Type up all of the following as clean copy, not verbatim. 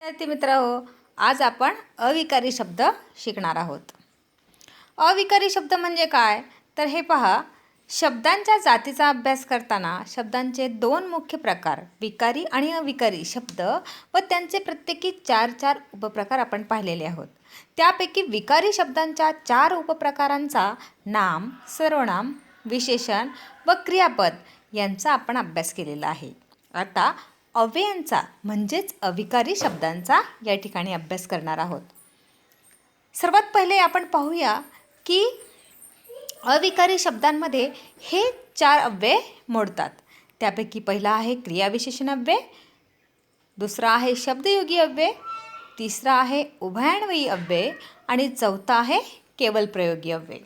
विद्यार्थी मित्रांनो, आज आपण अविकारी शब्द शिकणार आहोत. अविकारी शब्द म्हणजे काय? तर हे पहा, शब्दांच्या जातीचा अभ्यास करताना शब्दांचे दोन मुख्य प्रकार विकारी आणि अविकारी शब्द व त्यांचे प्रत्येकी 4 उपप्रकार आपण पाहिलेले आहोत. त्यापैकी विकारी शब्दांच्या 4 उपप्रकारांचा नाम, सर्वनाम, विशेषण व क्रियापद यांचा आपण अभ्यास केलेला आहे. आता अव्ययांचा म्हणजेच अविकारी शब्दांचा या ठिकाणी अभ्यास करणार आहोत. सर्वात पहिले आपण पाहूया की अविकारी शब्दांमध्ये हे 4 अव्यय मोडतात. त्यापैकी पहिला आहे क्रियाविशेषण अव्यय, दुसरा आहे शब्दयोगी अव्यय, तिसरा आहे उभयान्वयी अव्यय आणि चौथा आहे केवल प्रयोगी अव्यय.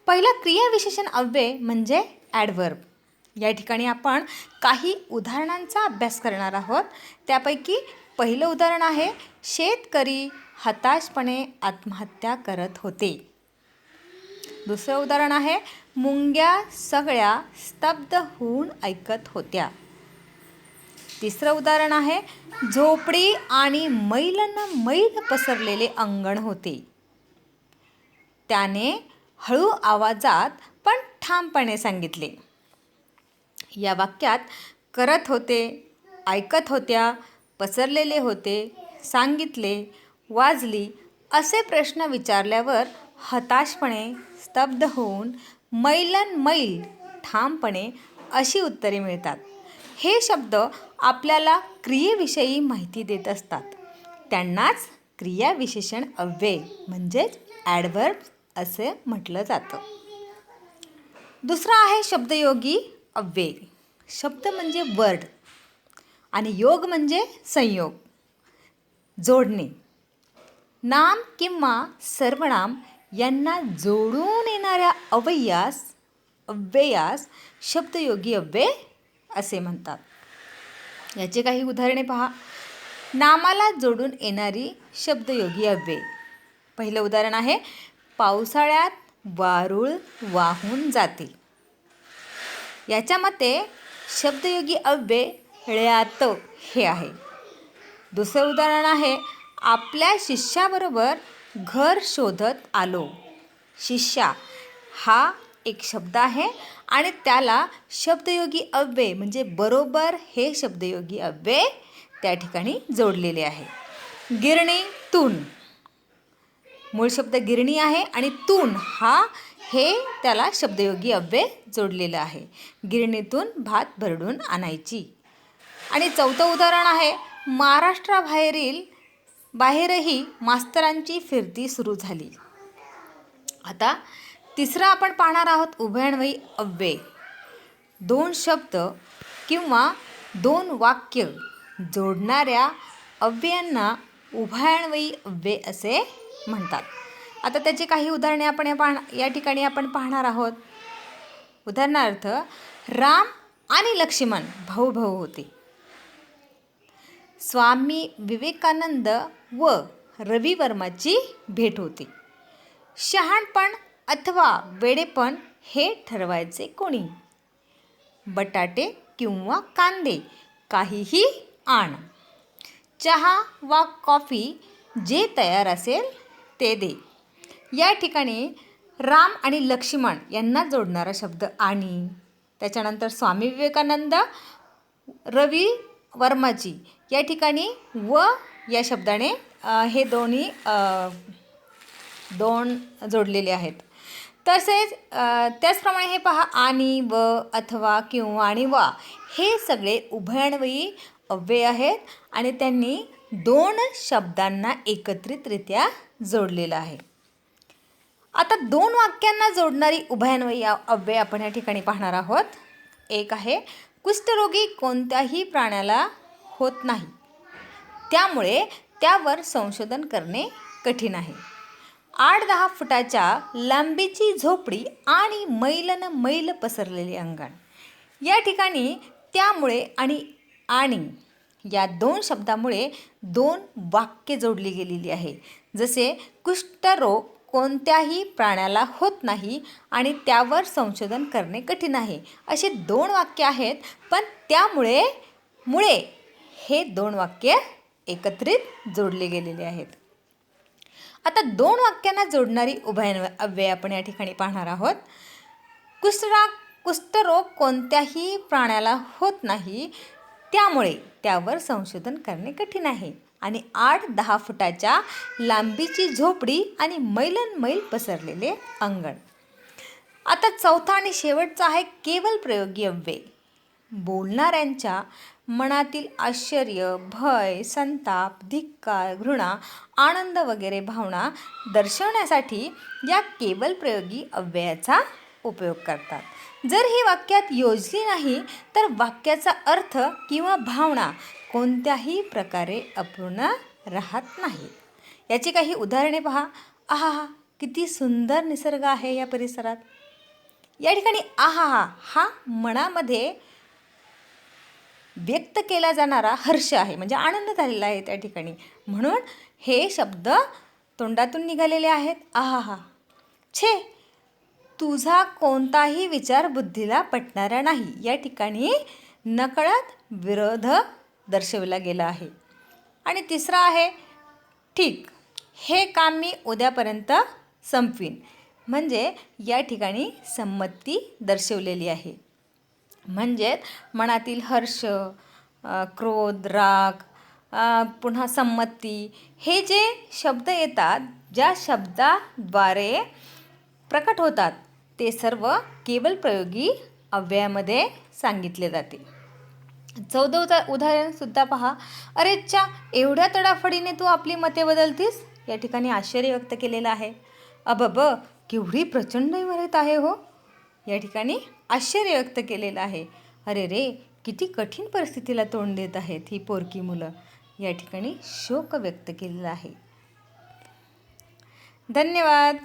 पहिला क्रियाविशेषण अव्यय म्हणजे ॲडव्हर्ब. या ठिकाणी आपण काही उदाहरणांचा अभ्यास करणार आहोत. त्यापैकी पहिलं उदाहरण आहे, शेतकरी हताशपणे आत्महत्या करत होते. दुसरं उदाहरण आहे, मुंग्या सगळ्या स्तब्ध होऊन ऐकत होत्या. तिसरं उदाहरण आहे, झोपडी आणि मैलानं मैल पसरलेले अंगण होते. त्याने हळू आवाजात पण ठामपणे सांगितले. या वाक्यात करत होते, ऐकत होत्या, पसरलेले होते, सांगितले, वाजली असे प्रश्न विचारल्यावर हताशपणे, स्तब्ध होऊन, मैलन मैल, ठामपणे अशी उत्तरे मिळतात. हे शब्द आपल्याला क्रियेविषयी माहिती देत असतात. त्यांनाच क्रियाविशेषण अव्यय म्हणजेच ॲडव्हर्ब असे म्हटलं जातं. दुसरा आहे शब्दयोगी अव्यय. शब्द म्हणजे वर्ड आणि योग म्हणजे संयोग, जोडणे. नाम किंवा सर्वनाम यांना जोडून येणाऱ्या अव्ययास शब्दयोगी अव्यय असे म्हणतात. याचे काही उदाहरणे पहा. नामाला जोडून येणारी शब्दयोगी अव्यय. पहिलं उदाहरण आहे, पावसाळ्यात वारूळ वाहून जाते. याच्या मते शब्दयोगी अव्यय ळ्यात हे आहे. दुसरं उदाहरण आहे, आपल्या शिष्याबरोबर घर शोधत आलो. शिष्या हा एक शब्द आहे आणि त्याला शब्दयोगी अव्यय म्हणजे बरोबर हे शब्दयोगी अव्यय त्या ठिकाणी जोडलेले आहे. गिरणी तून, मूळ शब्द गिरणी आहे आणि तून हे त्याला शब्दयोगी अव्यय जोडलेलं आहे. गिरणीतून भात भरडून आणायची. आणि चौथं उदाहरण आहे, बाहेरही मास्तरांची फिरती सुरू झाली. आता तिसरं आपण पाहणार आहोत उभयान्वयी अव्यय. 2 शब्द किंवा 2 वाक्य जोडणाऱ्या अव्ययांना उभयान्वयी अव्यय असे म्हणतात. आता त्याची काही उदाहरणे आपण या ठिकाणी आपण पाहणार आहोत. उदाहरणार्थ, राम आणि लक्ष्मण भाऊ होते. स्वामी विवेकानंद व रवी वर्माची भेट होती. शहाणपण अथवा वेडेपण हे ठरवायचे कोणी? बटाटे किंवा कांदे काहीही आण. चहा वा कॉफी जे तयार असेल ते दे. या ठिकाणी राम आणि लक्ष्मण यांना जोडणारा शब्द आणि. त्याच्यानंतर स्वामी विवेकानंद, रवी वर्माची या ठिकाणी व या शब्दाने हे दोन्ही 2 जोडलेले आहेत. तसेच त्याचप्रमाणे हे पहा, आणि, व, अथवा, किंवा आणि वा हे सगळे उभयान्वयी अव्यय आहेत आणि त्यांनी 2 शब्दांना एकत्रितरित्या जोडलेलं आहे. आता 2 वाक्यांना जोडणारी उभयान्वयी अव्यय आपण या ठिकाणी पाहणार आहोत. एक आहे, कुष्ठरोगी कोणत्याही प्राण्याला होत नाही, त्यामुळे त्यावर संशोधन करणे कठीण आहे. 8-10 फुटाच्या लांबीची झोपडी आणि मैलानं मैल पसरलेले अंगण. या ठिकाणी त्यामुळे आणि या 2 शब्दामुळे 2 वाक्य जोडली गेलेली आहे. जसे कुष्ठरोग कोणत्याही प्राण्याला होत नाही आणि त्यावर संशोधन करणे कठीण आहे, असे 2 वाक्य आहेत. पण त्यामुळे हे 2 वाक्य एकत्रित जोडले गेलेले आहेत. आता 2 वाक्यांना जोडणारी उभयअव्यय आपण या ठिकाणी पाहणार आहोत. कुष्ठरोग कोणत्याही प्राण्याला होत नाही, त्यामुळे त्यावर संशोधन करणे कठीण आहे. आणि 8-10 फुटाच्या लांबीची झोपडी आणि मैलन-मैल पसरलेले अंगण. आता चौथा आणि शेवटचा आहे केवल प्रयोगी अव्यय. बोलणाऱ्यांच्या मनातील आश्चर्य, भय, संताप, धिक्कार, घृणा, आनंद वगैरे भावना दर्शवण्यासाठी या केवल प्रयोगी अव्ययाचा उपयोग करतात. जर ही वाक्यात योजली नाही तर वाक्याचा अर्थ किंवा भावना कोणत्याही प्रकारे अपूर्ण राहत नाही. याची काही उदाहरणे पहा. आहा, किती सुंदर निसर्ग आहे या परिसरात. या ठिकाणी आहा हा मनामध्ये व्यक्त केला जाणारा हर्ष आहे, म्हणजे आनंद झालेला आहे त्या ठिकाणी, म्हणून हे शब्द तोंडातून निघालेले आहेत. आहा, छे, तुझा कोणताही विचार बुद्धीला पटणारा नाही. या ठिकाणी नकळत विरोध दर्शवला गेला आहे. आणि तिसरा आहे ठीक, हे काम मी उद्यापर्यंत संपवीन. म्हणजे या ठिकाणी संमती दर्शवलेली आहे. म्हणजे मनातील हर्ष, क्रोध, राग, पुन्हा संमती, हे जे शब्द येतात, ज्या शब्दाद्वारे प्रकट होतात, ते सर्व केवल प्रयोगी अव्ययामध्ये सांगितले जाते. 14 उदाहरणसुद्धा पहा. अरे च्या, एवढ्या तडाफडीने तू आपली मते बदलतीस. या ठिकाणी आश्चर्य व्यक्त केलेलं आहे. अबब, केवढी प्रचंड इमारत आहे हो. या ठिकाणी आश्चर्य व्यक्त केलेलं आहे. अरे रे, किती कठीण परिस्थितीला तोंड देत आहेत ही पोरकी मुलं. या ठिकाणी शोक व्यक्त केलेला आहे. धन्यवाद.